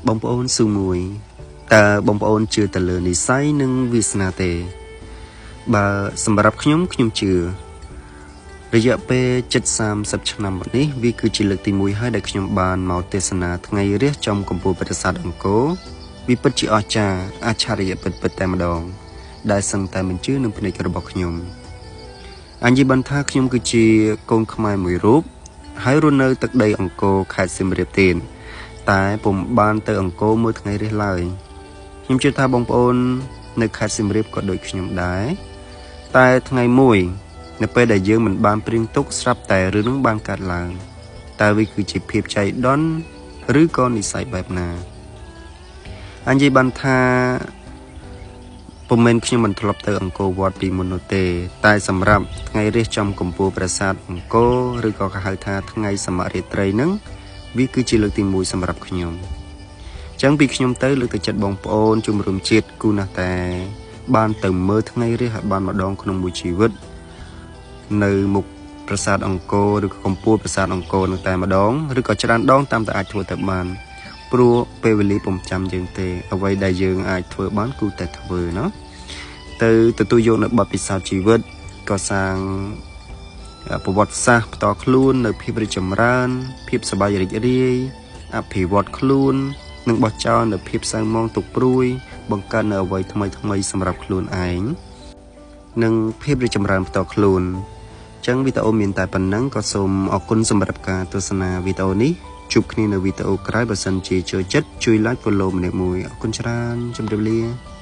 បងប្អូនស៊ូមួយតើបងប្អូនជឿទៅលើនិស្ស័យនិងវាសនាទេបើសម្រាប់ខ្ញុំជឿរយៈពេល30ឆ្នាំមកនេះវាគឺជាលើកទី1ហើយដែលខ្ញុំបានមកទេសនាថ្ងៃរះចំកំពូលប្រាសាទអង្គរវាពិតជាអស្ចារ្យអច្ឆរិយពិតតែម្ដងដែលសឹងតែមិនជឿនឹងភ្នែករបស់ខ្ញុំអញ្ញបានថាខ្ញុំគឺជាកូនខ្មែរមួយរូបហើយរស់នៅទឹកដីអង្គរខេត្តសៀមរាបទេតែពុំបានទៅអង្គរមួយថ្ងៃរះឡើយខ្ញុំជឿថាបងប្អូននៅខេត្តសៀមរាបក៏ដូចខ្ញុំដែរតែថ្ងៃមួយនៅពេលដែលយើងមិនបានព្រៀងទុកស្រាប់តែរឿងនឹងបានកើតឡើងតើវាគឺជាភាពចៃដន្យឬក៏និស្ស័យបែបណាអញ្ញបានថាពុំមែនខ្ញុំមិនធ្លាប់ទៅអង្គរវត្តពីមុននោះទេតែសម្រាប់ថ្ងៃរះចំកំពូលប្រាសាទអង្គរឬក៏គេហៅថាថ្ងៃសមរាត្រីហ្នឹងវាគឺជាលើកទី1សម្រាប់ខ្ញុំចឹងពីខ្ញុំទៅលើកទឹកចិត្តបងប្អូនជំរុំជាតិគូណាស់តែបានទៅមើលថ្ងៃរះឲ្យបានម្ដងក្នុងមួយជីវិតនៅមុខប្រាសាទអង្គរឬក៏កំពូលប្រាសាទអង្គរនឹងតែម្ដងឬក៏ច្រើនដងតាមតែអាចធ្វើទៅបានព្រោះពេលវេលាពុំចាំយើងទេអ្វីដែលយើងអាចធ្វើបានគឺតែធ្វើណាទៅទទួលយកនៅបទពិសោធន៍ជីវិតកសាងប្រវត្តិសាស្ត្រផ្ទាល់ខ្លួននៅភាពរីកចម្រើនភាពសប្បាយរីករាយអភិវឌ្ឍខ្លួននិងបោះចោលនៅភាពសៅហ្មងទុកព្រួយបង្កើតនៅអ្វីថ្មីសម្រាប់ខ្លួនឯងនិងភាពរីកចម្រើនផ្ទាល់ខ្លួនចឹងវីដេអូមានតែប៉ុណ្ណឹងក៏សូមអរគុណសម្រាប់ការទស្សនាវីដេអូនេះជួបគ្នានៅវីដេអូក្រោយបើសិនជាចូលចិត្តជួយ like follow ម្នាក់មួយអរគុណច្រើនជម្រាបលា